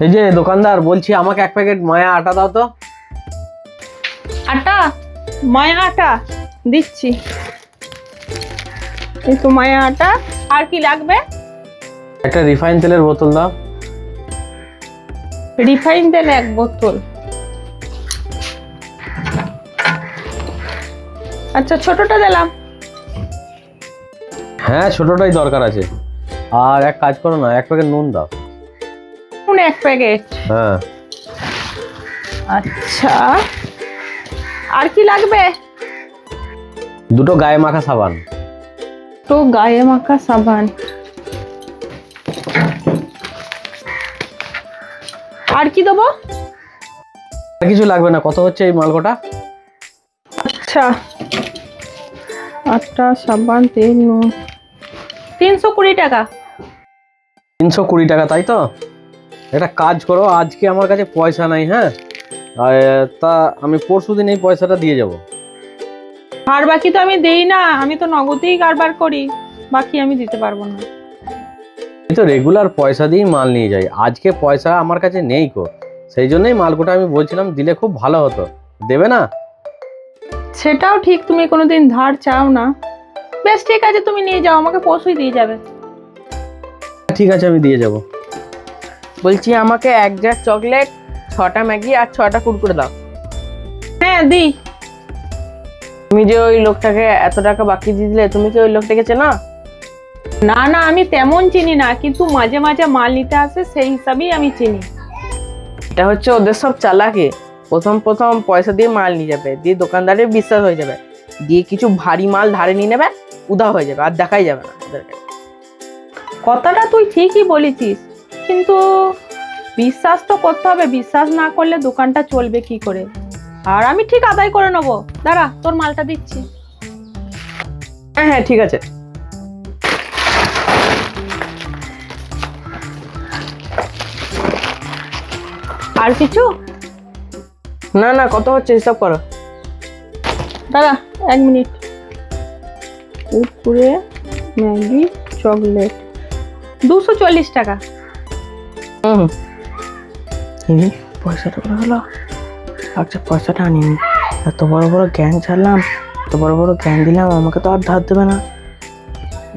এই যে দোকানদার, বলছি আমাকে এক প্যাকেট মায়া আটা দাও তো। আটা? মায়া আটা দিচ্ছি। এই তো মায়া আটা। আর কি লাগবে? একটা রিফাইন তেলের বোতল দাও। রিফাইন তেল 1 বোতল। আচ্ছা, ছোটটা দিলাম। হ্যাঁ, ছোটটাই দরকার আছে। আর এক কাজ করো না, এক প্যাকেট নুন দাও। নুন 1 প্যাকেট। হ্যাঁ। আচ্ছা, আর কি লাগবে? দুটো গায়ে মাখা সাবান। তো গায়ে মাখা সাবান। আর কি দেবো? আর কিছু লাগবে না। কত হচ্ছে এই মালকোটা? আচ্ছা, আটা, সাবান, তেল, নুন 320 টাকা। 320 টাকা, তাই তো? একটা কাজ করো, আজকে আমার কাছে পয়সা নাই। হ্যাঁ, তা আমি পরশুদিন এই পয়সাটা দিয়ে যাব। আর বাকি তো আমি দেই না, আমি তো নগদেই কারবার করি, বাকি আমি দিতে পারবো না। আমি তো রেগুলার পয়সা দিয়েই মাল নিয়ে যাই, আজকে পয়সা আমার কাছে নেই কো, সেই জন্যই মালকোটা আমি বলছিলাম দিলে খুব ভালো হতো। দেবে না? সেটাও ঠিক, তুমি কোনোদিন ধার চাও না। বেশ, ঠিক আছে, তুমি নিয়ে যাও, আমাকে পরশুই দিয়ে যাবে। ঠিক আছে, আমি দিয়ে যাব। বলছি আমাকে 1 জার চকলেট, 6টা ম্যাগি আর 6টা কুরকুরে দাও। হ্যাঁ, দিই। তুমি যে ওই লোকটাকে এত টাকা বাকি দিয়ে দিলে, তুমি কি ওই লোকটাকে চেনো? না না, আমি তেমন চিনি না, কিন্তু মাঝে মাঝে মাল নিতে আসে, সেই হিসাবেই আমি চিনি। এটা হচ্ছে ওদের সব চালাকি। প্রথম প্রথম পয়সা দিয়ে মাল নিয়ে যাবে, দিয়ে দোকানদারের বিশ্বাস হয়ে যাবে, দিয়ে কিছু ভারী মাল ধারে নিয়ে নেবে, উধাও হয়ে যাবে, আর দেখাই যাবে না ওদেরকে। কথাটা তুই ঠিকই বলেছিস, কিন্তু বিশ্বাস তো করতে হবে, বিশ্বাস না করলে দোকানটা চলবে কি করে? আর আমি ঠিক আদায় করে নেবো, দাঁড়া, তোর মালটা দিচ্ছি। হ্যাঁ হ্যাঁ, ঠিক আছে। আর কিছু? না না, কত হচ্ছে হিসাব করো। দাঁড়া 1 মিনিট। কুরকুরে, ম্যাগি, চকলেট 240 টাকা। হুম, পয়সাটা করে হলো। আচ্ছা, পয়সাটা আনিনি। এত বড় বড় জ্ঞান ছাড়লাম, এত বড় বড় জ্ঞান দিলাম, আমাকে তো আর ধার দেবে না।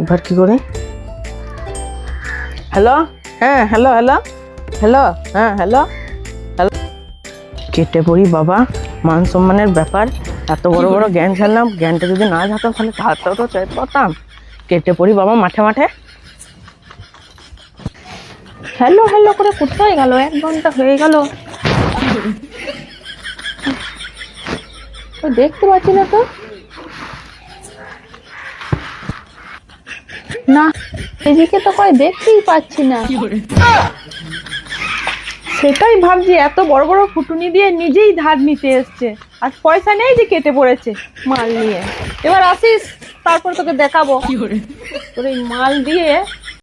এবার কি করে? হ্যালো, হ্যাঁ হ্যালো হ্যালো হ্যালো, হ্যাঁ হ্যালো হ্যালো। কেটে পড়ি বাবা, মান সম্মানের ব্যাপার। এত বড় বড় জ্ঞান ছাড়লাম, জ্ঞানটা যদি না যেতাম তাহলে ধারটাও তো চাইতে পারতাম। কেটে পড়ি বাবা মাঠে মাঠে। হ্যালো হ্যালো করে কোথায় গেল? 1 ঘন্টা হয়ে গেল, দেখতে পাচ্ছি না তো। না, এদিকে তো কই দেখতেই পাচ্ছি না। সেটাই ভাবছি, এত বড় বড় ফুটুনি দিয়ে নিজেই ধার নিতে এসছে, আর পয়সা নেই, যে কেটে পড়েছে মাল নিয়ে। এবার আসিস, তারপর তোকে দেখাবো তোর এই মাল দিয়ে